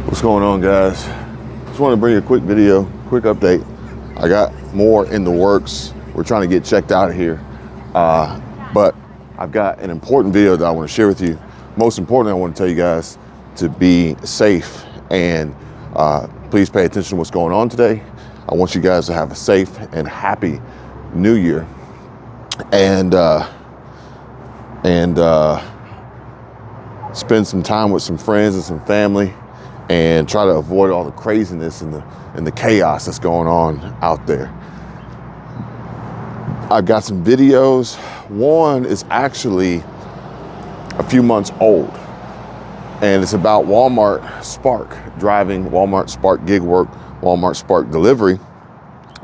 What's going on, guys? Just want to bring you a quick video, quick update. I got more in the works. We're trying to get checked out of here. But I've got an important video that I want to share with you. Most importantly, I want to tell you guys to be safe and please pay attention to what's going on today. I want you guys to have a safe and happy New Year and spend some time with some friends and some family and try to avoid all the craziness and the chaos that's going on out there. I've got some videos. One is actually a few months old, and it's about Walmart Spark, driving Walmart Spark gig work, Walmart Spark delivery.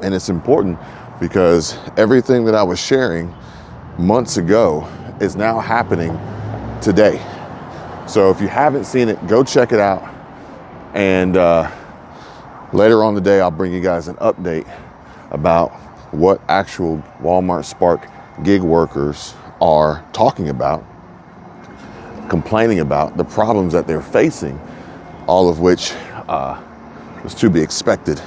And it's important because everything that I was sharing months ago is now happening today. So if you haven't seen it, go check it out. And later on today, I'll bring you guys an update about what actual Walmart Spark gig workers are talking about, complaining about, the problems that they're facing, all of which was to be expected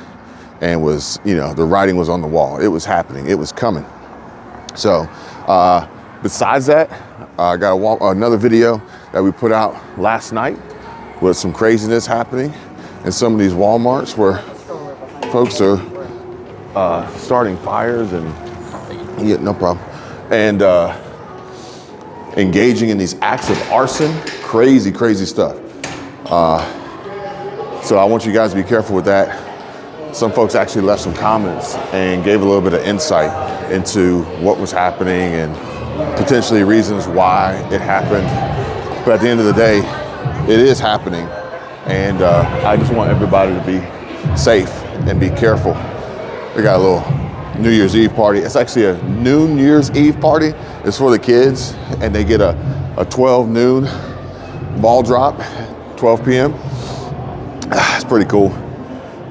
and was, the writing was on the wall. It was happening. It was coming. So besides that, I got another video that we put out last night with some craziness happening in some of these Walmarts where folks are starting fires and no problem, and engaging in these acts of arson, crazy stuff. So I want you guys to be careful with that. Some folks actually left some comments and gave a little bit of insight into what was happening and potentially reasons why it happened. But at the end of the day, it is happening. And I just want everybody to be safe and be careful. We got a little New Year's Eve party. It's actually a New Year's Eve party. It's for the kids, and they get a 12 noon ball drop, 12 p.m. It's pretty cool.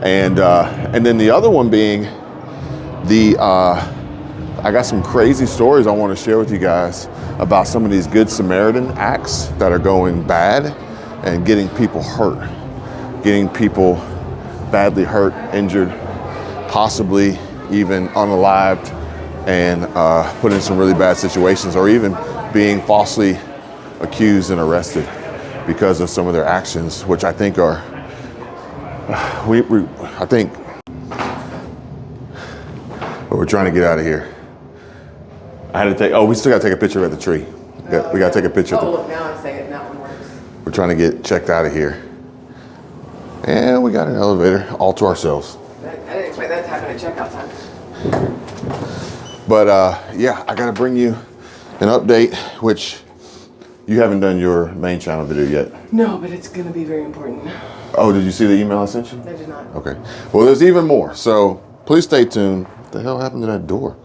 And then the other one being I got some crazy stories I want to share with you guys about some of these Good Samaritan acts that are going bad and getting people hurt, getting people badly hurt, injured, possibly even unalived, and put in some really bad situations, or even being falsely accused and arrested because of some of their actions, which I think are, but we're trying to get out of here. I had to we still got to take a picture at the tree. We got to take a picture. Oh, look, now I'm saying it, that one works. We're trying to get checked out of here. And we got an elevator all to ourselves. I didn't expect that to happen at checkout time. But yeah, I got to bring you an update, which you haven't done your main channel video yet. No, but it's going to be very important. Oh, did you see the email I sent you? I did not. Okay. Well, there's even more. So please stay tuned. What the hell happened to that door?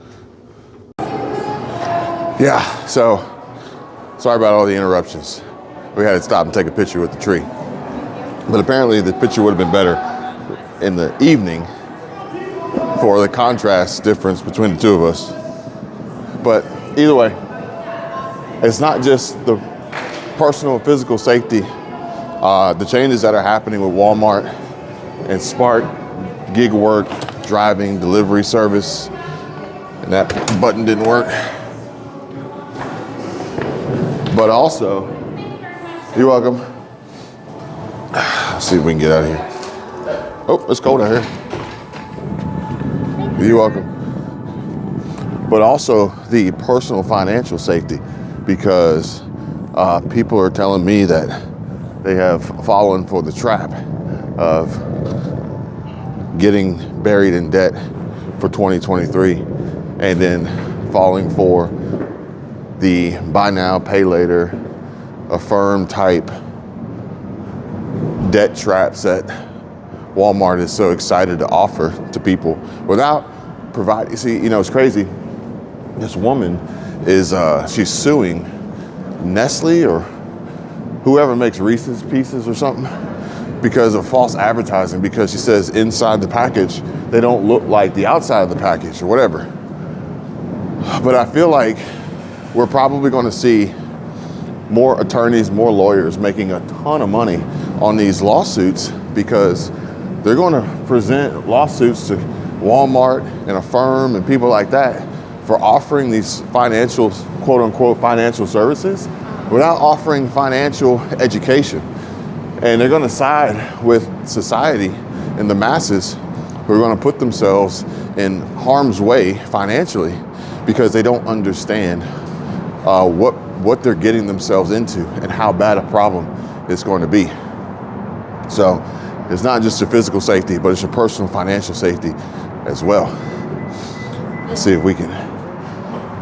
Yeah, so sorry about all the interruptions. We had to stop and take a picture with the tree. But apparently the picture would have been better in the evening for the contrast difference between the two of us. But either way, it's not just the personal and physical safety. The changes that are happening with Walmart and Spark, gig work, driving, delivery service, and that button didn't work. But also, you're welcome. Let's see if we can get out of here. Oh, it's cold out here. You're welcome. But also the personal financial safety, because people are telling me that they have fallen for the trap of getting buried in debt for 2023 and then falling for the buy now, pay later, Affirm type debt traps that Walmart is so excited to offer to people without providing. See, it's crazy. This woman is, she's suing Nestle or whoever makes Reese's Pieces or something because of false advertising, because she says inside the package, they don't look like the outside of the package or whatever. But I feel like we're probably going to see more attorneys, more lawyers making a ton of money on these lawsuits because they're going to present lawsuits to Walmart and Affirm and people like that for offering these financial, quote unquote, financial services without offering financial education. And they're going to side with society and the masses who are going to put themselves in harm's way financially because they don't understand what they're getting themselves into and how bad a problem it's going to be. So it's not just your physical safety, but it's your personal financial safety as well. Let's see if we can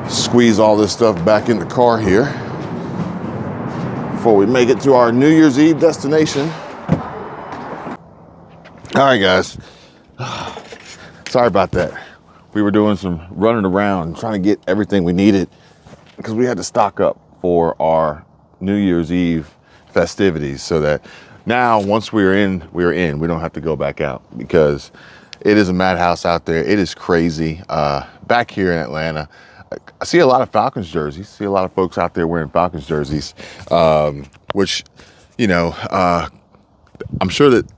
squeeze all this stuff back in the car here before we make it to our New Year's Eve destination. All right, guys. Sorry about that. We were doing some running around, trying to get everything we needed because we had to stock up for our New Year's Eve festivities so that now once we're in, we don't have to go back out because it is a madhouse out there. It is crazy. Back here in Atlanta, I see a lot of Falcons jerseys, see a lot of folks out there wearing Falcons jerseys, which, you know, I'm sure that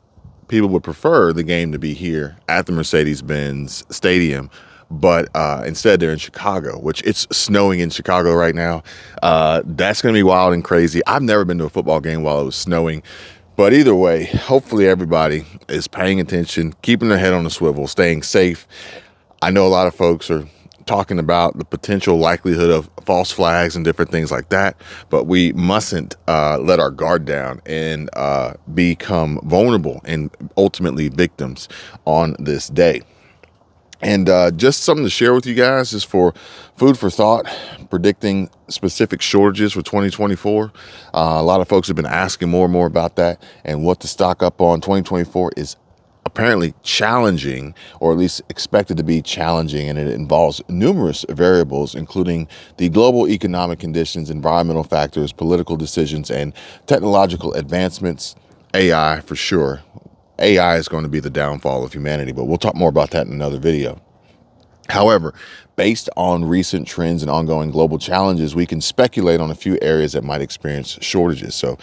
people would prefer the game to be here at the Mercedes-Benz Stadium, but instead they're in Chicago, which it's snowing in Chicago right now. That's going to be wild and crazy. I've never been to a football game while it was snowing, but either way, hopefully everybody is paying attention, keeping their head on the swivel, staying safe. I know a lot of folks are talking about the potential likelihood of false flags and different things like that, but we mustn't let our guard down and become vulnerable and ultimately victims on this day. And just something to share with you guys is for food for thought, predicting specific shortages for 2024. A lot of folks have been asking more and more about that and what to stock up on. 2024 is apparently challenging, or at least expected to be challenging, and it involves numerous variables, including the global economic conditions, environmental factors, political decisions, and technological advancements. AI for sure. AI is going to be the downfall of humanity, but we'll talk more about that in another video. However, based on recent trends and ongoing global challenges, we can speculate on a few areas that might experience shortages. So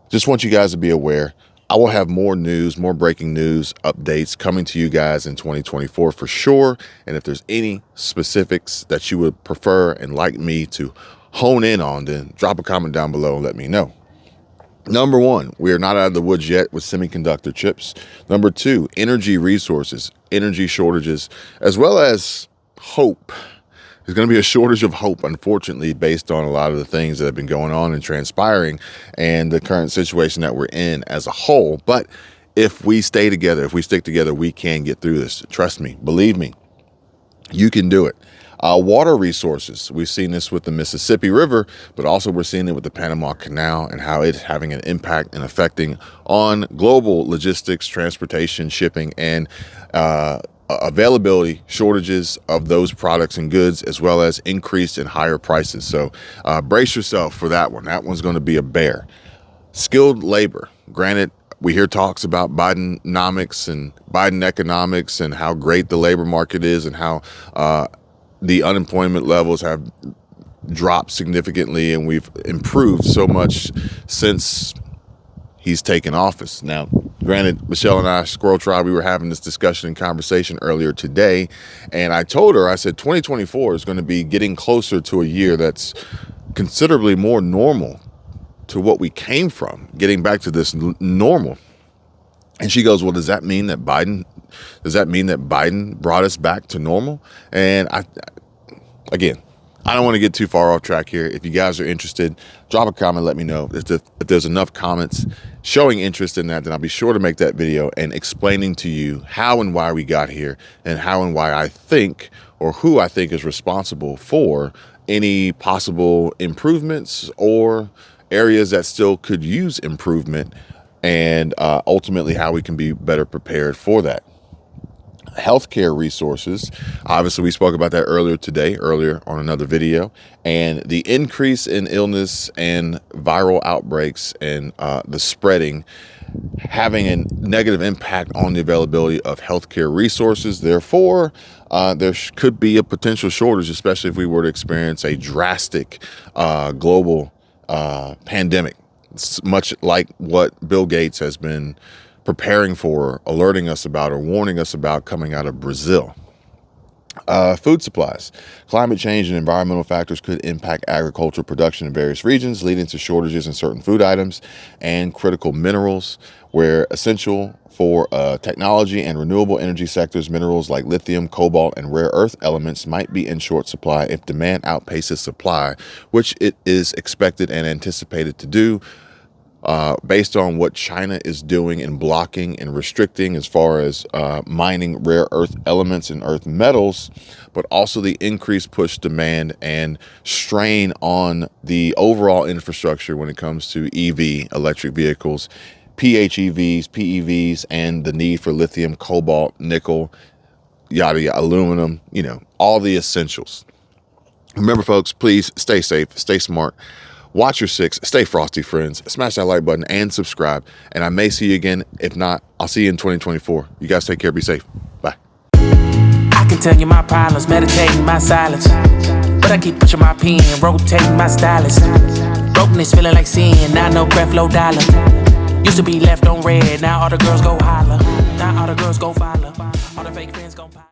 just want you guys to be aware. I will have more news, more breaking news updates coming to you guys in 2024 for sure. And if there's any specifics that you would prefer and like me to hone in on, then drop a comment down below and let me know. Number one, we are not out of the woods yet with semiconductor chips. Number two, energy resources, energy shortages, as well as hope. There's going to be a shortage of hope, unfortunately, based on a lot of the things that have been going on and transpiring and the current situation that we're in as a whole. But if we stay together, if we stick together, we can get through this. Trust me, believe me, you can do it. Water resources. We've seen this with the Mississippi River, but also we're seeing it with the Panama Canal and how it's having an impact and affecting on global logistics, transportation, shipping, and availability, shortages of those products and goods, as well as increased and higher prices. So brace yourself for that one. That one's going to be a bear. Skilled labor. Granted, we hear talks about Bidenomics and Biden economics and how great the labor market is and how the unemployment levels have dropped significantly and we've improved so much since he's taken office. Now, granted, Michelle and I, Squirrel Tribe, we were having this discussion and conversation earlier today, and I told her, I said, 2024 is going to be getting closer to a year that's considerably more normal to what we came from, getting back to this normal. And she goes, well, does that mean that Biden brought us back to normal? And again, I don't want to get too far off track here. If you guys are interested, drop a comment, let me know. If there's enough comments showing interest in that, then I'll be sure to make that video and explaining to you how and why we got here and how and why I think, or who I think is responsible for any possible improvements or areas that still could use improvement, and ultimately how we can be better prepared for that. Healthcare resources. Obviously, we spoke about that earlier on another video, and the increase in illness and viral outbreaks and the spreading having a negative impact on the availability of healthcare resources. Therefore, there could be a potential shortage, especially if we were to experience a drastic global pandemic. It's much like what Bill Gates has been preparing for, alerting us about, or warning us about coming out of Brazil. Food supplies. Climate change and environmental factors could impact agricultural production in various regions, leading to shortages in certain food items and critical minerals, where essential for technology and renewable energy sectors. Minerals like lithium, cobalt, and rare earth elements might be in short supply if demand outpaces supply, which it is expected and anticipated to do. Based on what China is doing and blocking and restricting as far as mining rare earth elements and earth metals, but also the increased push demand and strain on the overall infrastructure when it comes to EV, electric vehicles, PHEVs, PEVs, and the need for lithium, cobalt, nickel, yada, yada, aluminum, all the essentials. Remember, folks, please stay safe, stay smart. Watch your six, stay frosty, friends. Smash that like button and subscribe. And I may see you again. If not, I'll see you in 2024. You guys take care. Be safe. Bye. I can tell you my problems, meditating my silence. But I keep pushing my pen, rotating my stylus. Brokenness feeling like sin, now no breath, low dollar. Used to be left on red, now all the girls go holler. Now all the girls go follow.